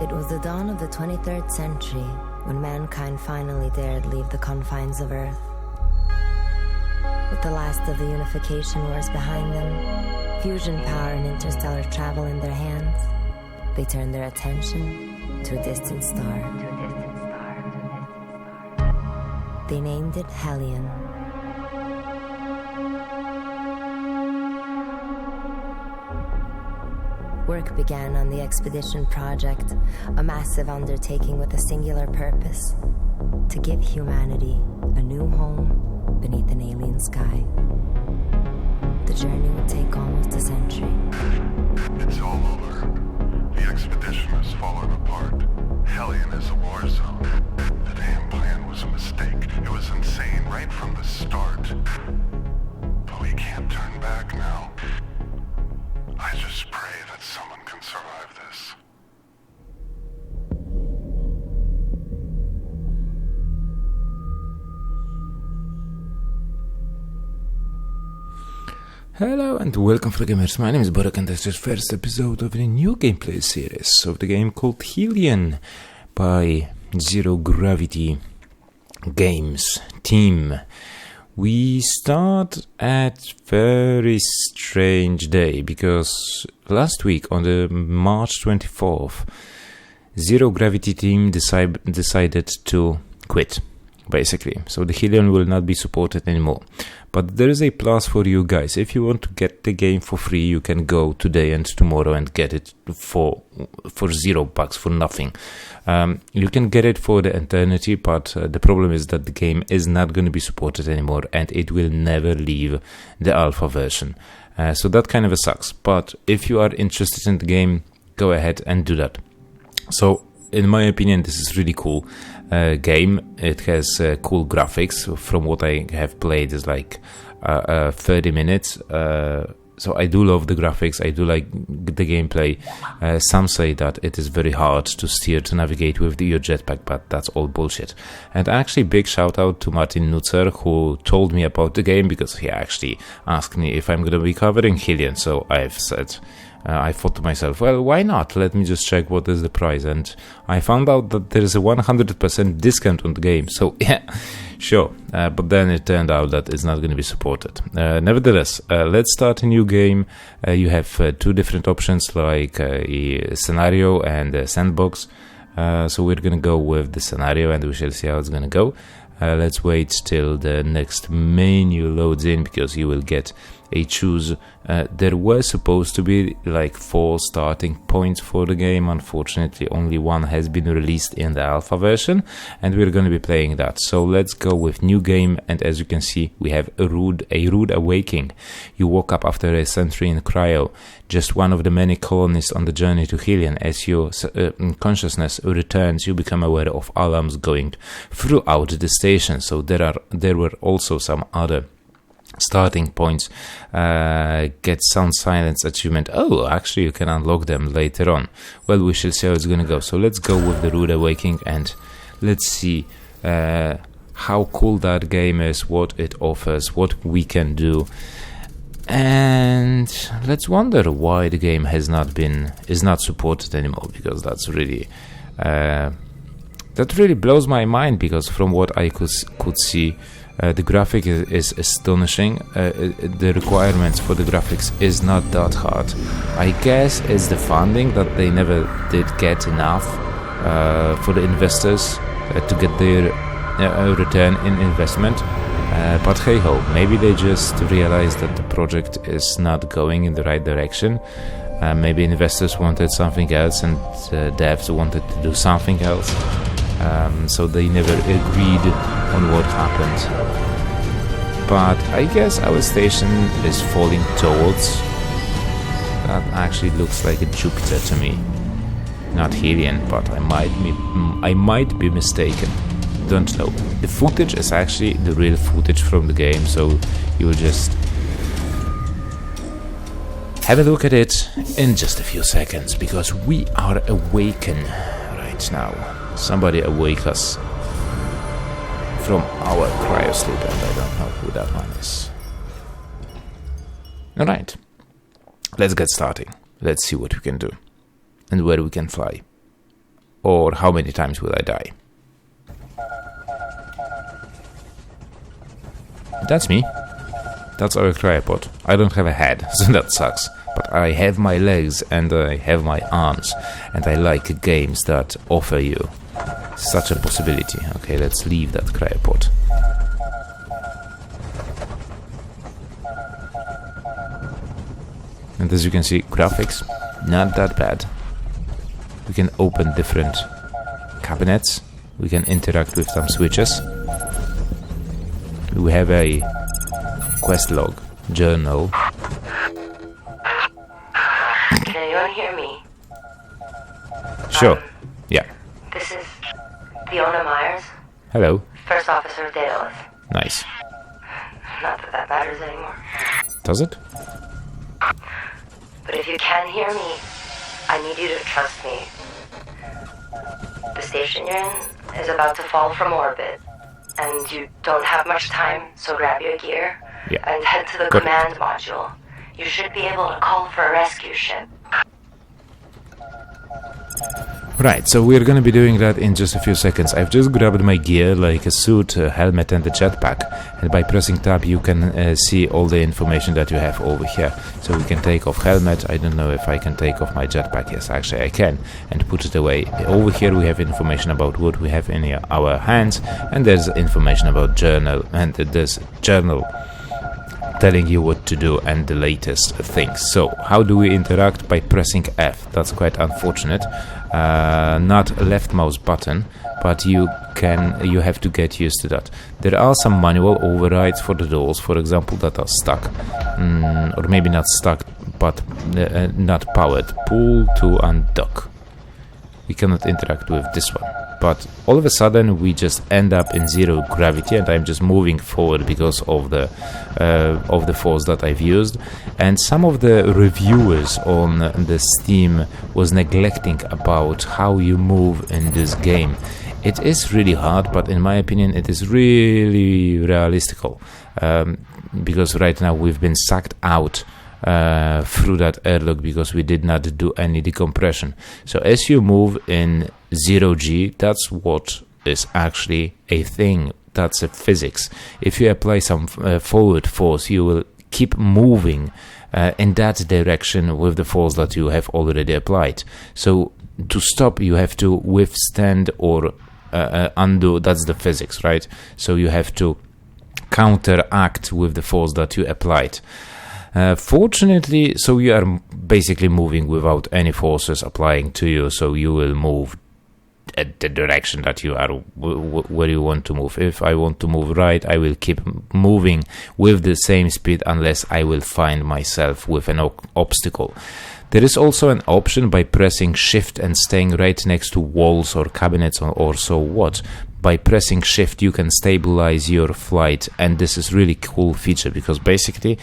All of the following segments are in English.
It was the dawn of the 23rd century when mankind finally dared leave the confines of Earth. With the last of the unification wars behind them, fusion power and interstellar travel in their hands, they turned their attention to a distant star. They named it Hellion. Work began on the expedition project, a massive undertaking with a singular purpose: to give humanity a new home beneath an alien sky. The journey would take almost a century. It's all over. The expedition has fallen apart. Hellion is a war zone. The damn plan was a mistake. It was insane right from the start. But we can't turn back now. I just pray that someone can survive this. Hello and welcome for gamers, my name is Borek and this is the first episode of the new gameplay series of the game called Hellion by Zero Gravity Games team. We start at very strange day because last week on the March 24th, Zero Gravity team decided to quit, basically. So the Hellion will not be supported anymore. But there is a plus for you guys. If you want to get the game for free, you can go today and tomorrow and get it for $0 for nothing. You can get it for the eternity, but the problem is that the game is not going to be supported anymore and it will never leave the alpha version. So that kind of sucks. But if you are interested in the game, go ahead and do that. So in my opinion, this is really cool game. It has cool graphics. From what I have played is like 30 minutes. So I do love the graphics. I do like the gameplay. Some say that it is very hard to steer, to navigate with your jetpack, but that's all bullshit. And actually big shout out to Martin Nutzer, who told me about the game because he actually asked me if I'm going to be covering Hellion. So I've said, I thought to myself, well, why not? Let me just check what is the price. And I found out that there is a 100% discount on the game. So yeah, sure. But then it turned out that it's not going to be supported. Nevertheless, let's start a new game. You have two different options, like a scenario and a sandbox. So we're going to go with the scenario and we shall see how it's going to go. Let's wait till the next menu loads in because you will get a choose. There were supposed to be like 4 starting points for the game. Unfortunately, only one has been released in the alpha version and we're going to be playing that. So let's go with new game, and as you can see, we have a rude awakening. You woke up after a century in cryo, just one of the many colonists on the journey to Hellion. As your consciousness returns, you become aware of alarms going throughout the station. So there were also some other starting points. Get sound silence achievement. Oh, actually you can unlock them later on. Well, we shall see how it's gonna go. So let's go with the rude awakening and let's see how cool that game is, what it offers, what we can do, and let's wonder why the game is not supported anymore, because that's really that really blows my mind, because from what I could see, the graphic is astonishing. The requirements for the graphics is not that hard. I guess it's the funding that they never did get enough for the investors to get their return in investment. But hey ho, maybe they just realized that the project is not going in the right direction. Maybe investors wanted something else and devs wanted to do something else. So they never agreed on what happened. But I guess our station is falling towards. That actually looks like a Jupiter to me, not Hellion, but I might be mistaken. Don't know. The footage is actually the real footage from the game, so you will just have a look at it in just a few seconds, because we are awakened right now. Somebody awake us from our cryosleep, and I don't know who that one is. Alright, let's get starting. let's see what we can do. And where we can fly. Or how many times will I die. That's me. That's our cryopod. I don't have a head, so that sucks. But I have my legs and I have my arms. And I like games that offer you such a possibility. Okay, let's leave that cryopod. And as you can see, graphics, not that bad. We can open different cabinets. We can interact with some switches. We have a quest log, journal. Can anyone hear me? Sure. Yeah. This is Fiona Myers, Hello. First Officer of Daedalus. Nice. Not that that matters anymore. Does it? But if you can hear me, I need you to trust me. The station you're in is about to fall from orbit, and you don't have much time, so grab your gear and head to the Good. command module. You should be able to call for a rescue ship. Right, so we're gonna be doing that in just a few seconds. I've just grabbed my gear, like a suit, a helmet and a jetpack, and by pressing tab you can see all the information that you have over here. So we can take off helmet. I don't know if I can take off my jetpack. Yes, actually I can, and put it away. Over here we have information about what we have in our hands, and there's information about journal, and this journal telling you what to do and the latest things. So how do we interact? By pressing F. That's quite unfortunate. Not a left mouse button, but you have to get used to that. There are some manual overrides for the doors, for example, that are stuck, or maybe not stuck, but not powered. Pull to undock. We cannot interact with this one. But all of a sudden we just end up in zero gravity, and I'm just moving forward because of the force that I've used. And some of the reviewers on the Steam was neglecting about how you move in this game. It is really hard, but in my opinion it is really realistical, because right now we've been sucked out through that airlock because we did not do any decompression. So as you move in 0G, that's what is actually a thing. That's a physics. If you apply some forward force, you will keep moving in that direction with the force that you have already applied. So to stop, you have to withstand or undo. That's the physics, right? So you have to counteract with the force that you applied. Fortunately, so you are basically moving without any forces applying to you, so you will move at the direction that you are where you want to move. If I want to move right, I will keep moving with the same speed unless I will find myself with an obstacle. There is also an option by pressing shift and staying right next to walls or cabinets or so what. By pressing shift you can stabilize your flight, and this is really cool feature because basically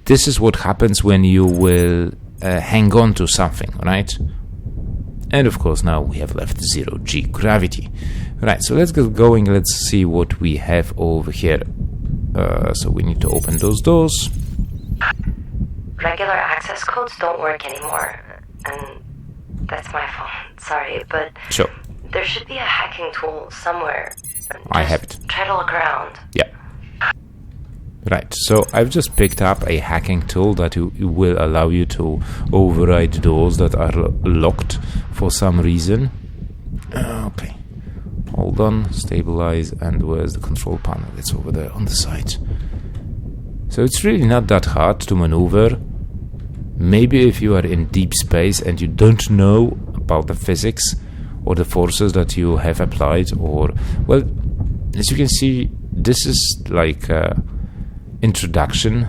this is what happens when you will hang on to something, right? And of course now we have left 0G gravity. Right, so let's get going. Let's see what we have over here. So we need to open those doors. Regular access codes don't work anymore, and that's my fault. Sorry, but Sure. there should be a hacking tool somewhere. I have it. Try to look around. Yeah. Right, so I've just picked up a hacking tool that will allow you to override doors that are locked for some reason. Okay, hold on, stabilize, and where's the control panel? It's over there on the side. So it's really not that hard to maneuver. Maybe if you are in deep space and you don't know about the physics or the forces that you have applied, or, well, as you can see, this is like introduction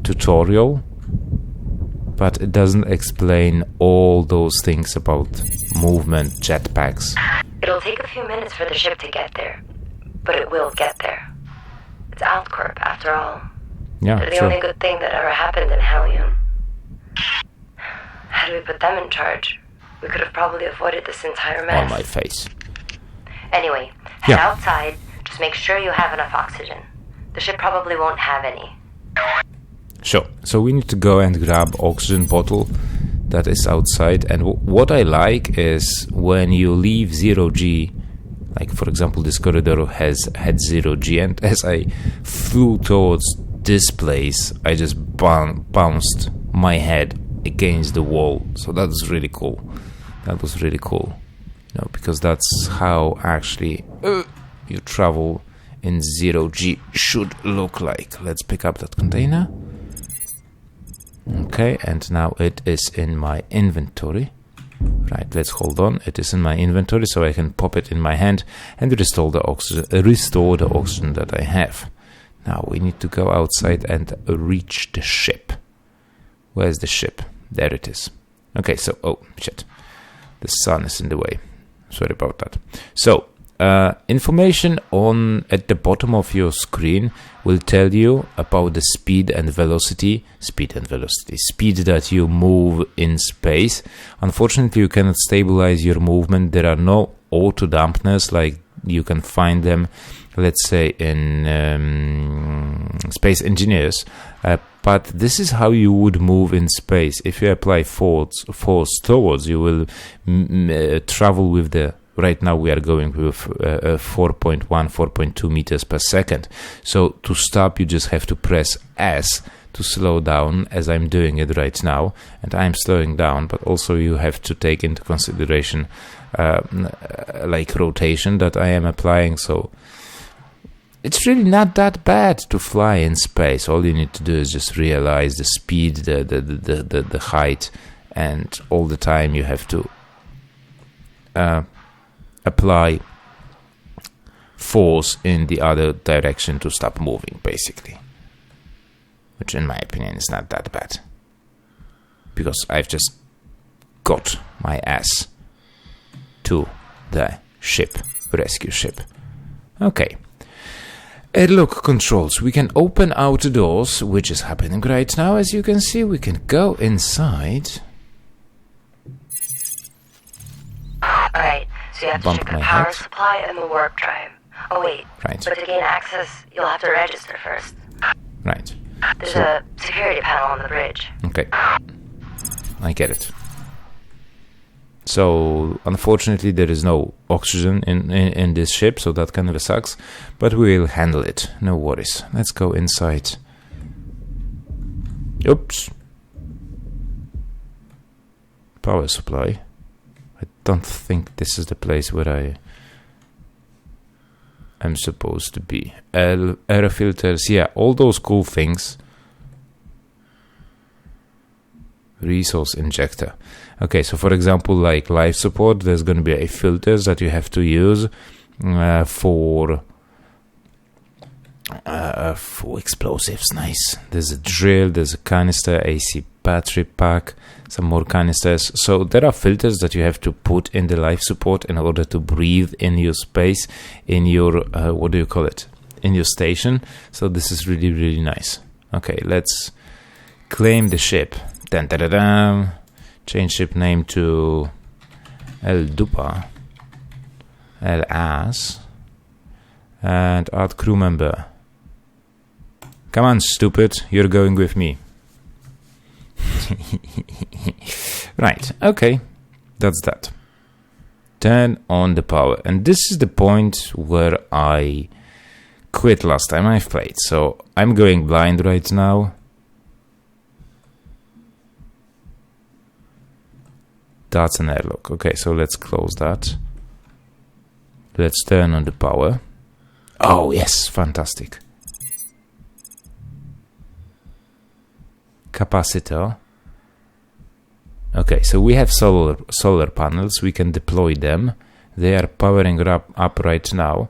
tutorial, but it doesn't explain all those things about movement, jetpacks. It'll take a few minutes for the ship to get there, but it will get there. It's Altcorp, after all. Yeah, They're the sure. only good thing that ever happened in Hellion. Had we put them in charge, we could have probably avoided this entire mess. On my face. Anyway, head Yeah. outside. Just make sure you have enough oxygen. The ship probably won't have any. Sure. So we need to go and grab oxygen bottle that is outside. And what I like is when you leave 0G, like for example, this corridor had 0G, and as I flew towards this place, I just bounced my head against the wall. So that was really cool. That was really cool. Because that's how actually you travel in 0G should look like. Let's pick up that container. Okay, and now it is in my inventory. Right, let's hold on. It is in my inventory, so I can pop it in my hand and restore the oxygen that I have. Now we need to go outside and reach the ship. Where's the ship? There it is. Okay, so, oh, shit. The sun is in the way. Sorry about that. So, information at the bottom of your screen will tell you about the speed that you move in space. Unfortunately, you cannot stabilize your movement. There are no auto dampeners like you can find them, let's say, in Space Engineers. But this is how you would move in space. If you apply force towards, you will travel with the. Right now we are going with 4.1, 4.2 meters per second. So to stop, you just have to press S to slow down, as I'm doing it right now. And I'm slowing down, but also you have to take into consideration like rotation that I am applying. So it's really not that bad to fly in space. All you need to do is just realize the speed, the height, and all the time you have to apply force in the other direction to stop moving, basically. Which in my opinion is not that bad. Because I've just got my ass to the ship, rescue ship. Okay. Airlock controls. We can open outer doors, which is happening right now. As you can see, we can go inside. Alright, so you have to check the power supply and the warp drive. Oh wait, right. But to gain access, you'll have to register first. Right. There's a security panel on the bridge. Okay. I get it. So, unfortunately, there is no oxygen in this ship, so that kind of sucks. But we will handle it. No worries. Let's go inside. Oops. Power supply. I don't think this is the place where I am supposed to be. Air filters. Yeah, all those cool things. Resource injector. Okay, so for example, like life support, there's going to be a filters that you have to use for explosives. Nice. There's a drill, there's a canister, AC battery pack, some more canisters. So there are filters that you have to put in the life support in order to breathe in your space, in your what do you call it? In your station. So this is really, really nice. Okay, let's claim the ship. Dun, dun, dun, dun. Change ship name to El Dupa, El As, and add crew member. Come on, stupid, you're going with me. Right, okay, that's that. Turn on the power, and this is the point where I quit last time I played, so I'm going blind right now. That's an airlock. Okay, so let's close that. Let's turn on the power. Oh, yes, fantastic. Capacitor. Okay, so we have solar panels. We can deploy them. They are powering up right now.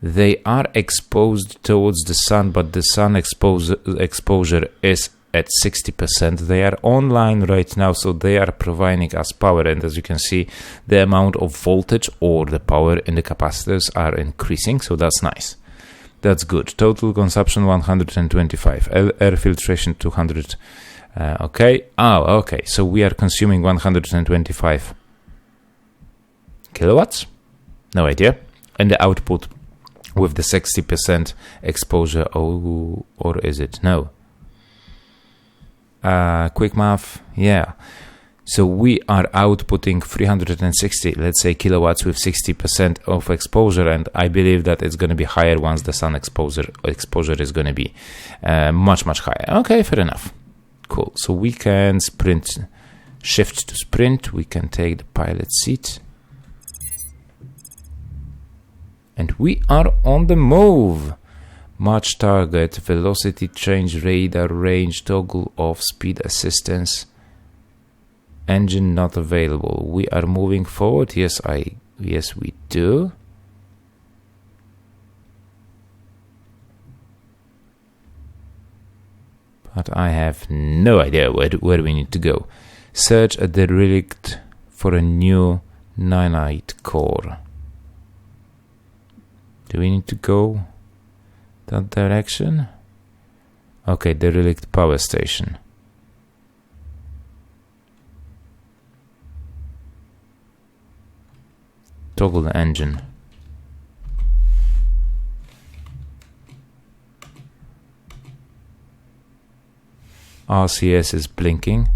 They are exposed towards the sun, but the sun exposure is at 60%. They are online right now, so they are providing us power, and as you can see, the amount of voltage or the power in the capacitors are increasing, so that's nice. That's good. Total consumption 125, air filtration 200. Okay. Oh, okay. So we are consuming 125 kilowatts. No idea. And the output with the 60% exposure. Oh, or is it? No. quick math, yeah. So we are outputting 360, let's say, kilowatts with 60% of exposure, and I believe that it's going to be higher once the sun exposure is going to be much, much higher. Okay, fair enough. Cool. So we can sprint, shift to sprint. We can take the pilot seat. And we are on the move. Match target, velocity change, radar range, toggle off, speed assistance. Engine not available. We are moving forward. Yes, we do. But I have no idea where we need to go. Search a derelict for a new nanite core. Do we need to go that direction? Okay, derelict power station. Toggle the engine. RCS is blinking.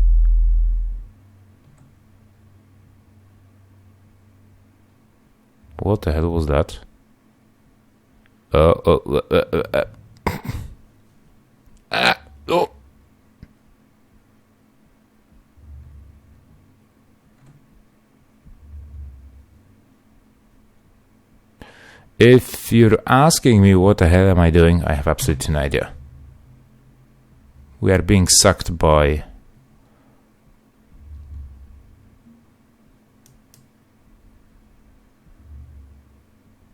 What the hell was that? Oh. If you're asking me what the hell am I doing, I have absolutely no idea. We are being sucked by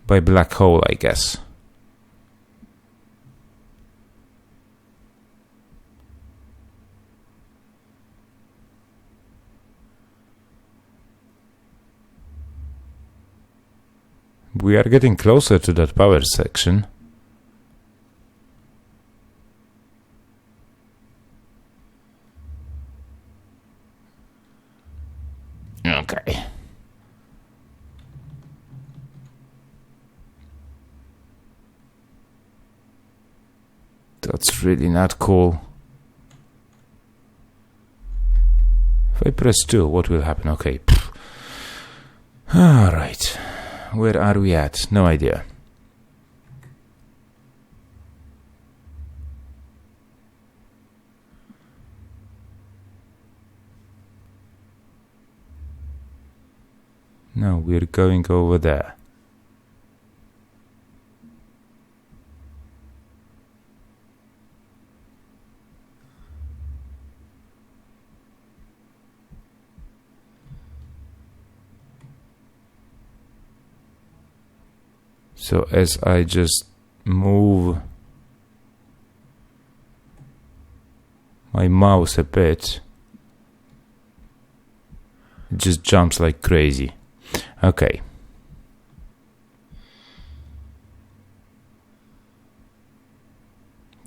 black hole, I guess. We are getting closer to that power section. Okay. That's really not cool. If I press 2, what will happen? Okay. Alright. Where are we at? No idea. No, we're going over there. So as I just move my mouse a bit, it just jumps like crazy. Okay.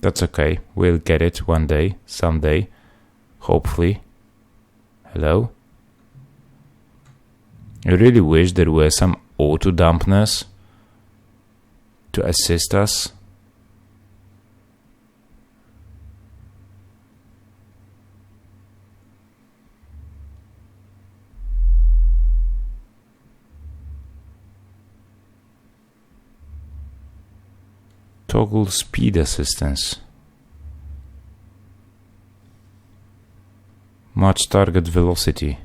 That's okay. We'll get it one day, someday, hopefully. Hello? I really wish there were some auto dampness to assist us. Toggle speed assistance. Match target velocity.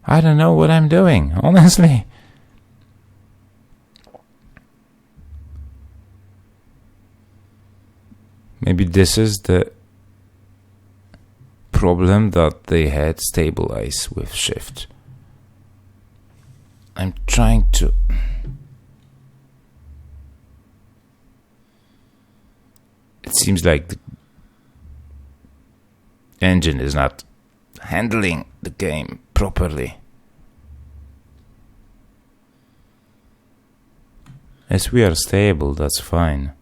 I don't know what I'm doing, honestly. Maybe this is the problem that they had stabilize with shift. I'm trying to... It seems like the engine is not handling the game properly. As we are stable, that's fine.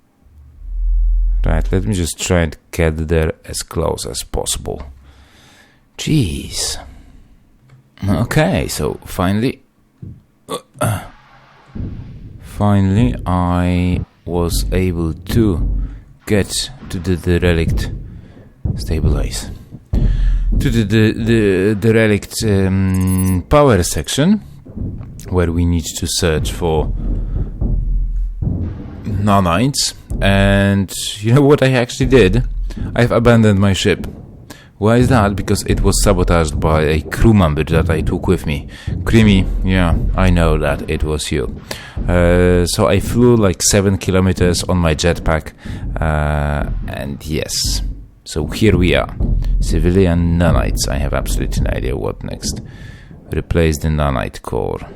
Right, let me just try and get there as close as possible. Jeez. Okay, so finally I was able to get to the derelict, stabilize, to the derelict power section, where we need to search for nanites. And you know what I actually did? I've abandoned my ship. Why is that? Because it was sabotaged by a crew member that I took with me. Creamy, yeah, I know that it was you. So I flew like 7 kilometers on my jetpack, and yes, so here we are. Civilian nanites. I have absolutely no idea what next. Replace the nanite core.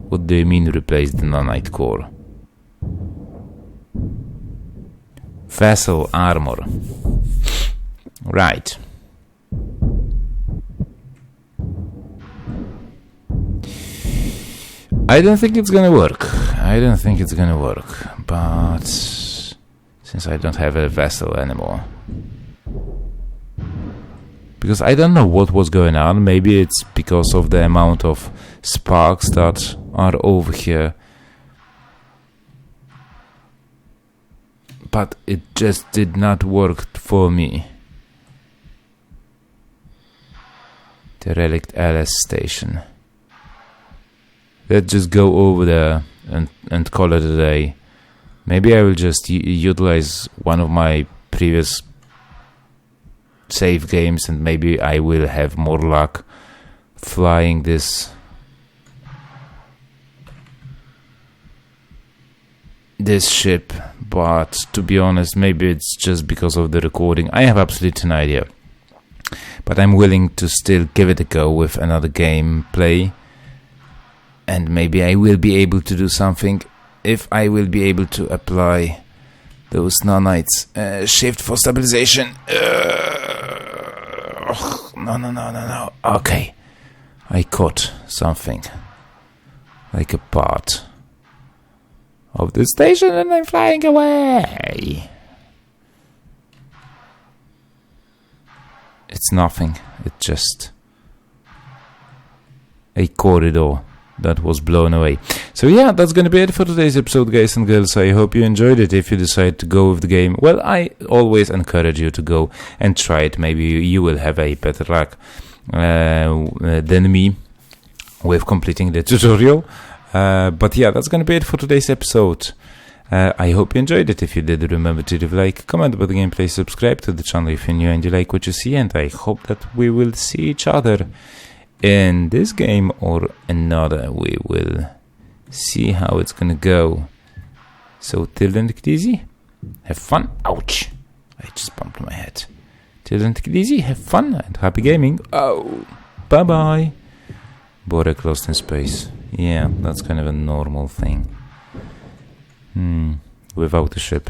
What do you mean replace the nanite core? Vessel armor. Right. I don't think it's gonna work. But since I don't have a vessel anymore. Because I don't know what was going on. Maybe it's because of the amount of sparks that are over here. But it just did not work for me. Derelict LS station. Let's just go over there and call it a day. Maybe I will just utilize one of my previous save games, and maybe I will have more luck flying this ship. But to be honest, maybe it's just because of the recording. I have absolutely no idea. But I'm willing to still give it a go with another gameplay. And maybe I will be able to do something if I will be able to apply those nanites. Shift for stabilization. No. Okay. I caught something. Like a part of the station, and I'm flying away. It's nothing. It's just a corridor that was blown away. So yeah, that's gonna be it for today's episode, guys and girls. I hope you enjoyed it. If you decide to go with the game, well, I always encourage you to go and try it. Maybe you will have a better luck than me with completing the tutorial. But yeah, that's gonna be it for today's episode. I hope you enjoyed it. If you did, remember to leave a like, comment about the gameplay, subscribe to the channel if you're new and you like what you see, and I hope that we will see each other in this game or another. We will see how it's gonna go. So till then, take it easy, have fun. Ouch, I just bumped my head. Till then, take it easy, have fun, and happy gaming. Oh, bye bye. Borek lost in space. Yeah, that's kind of a normal thing. Without a ship.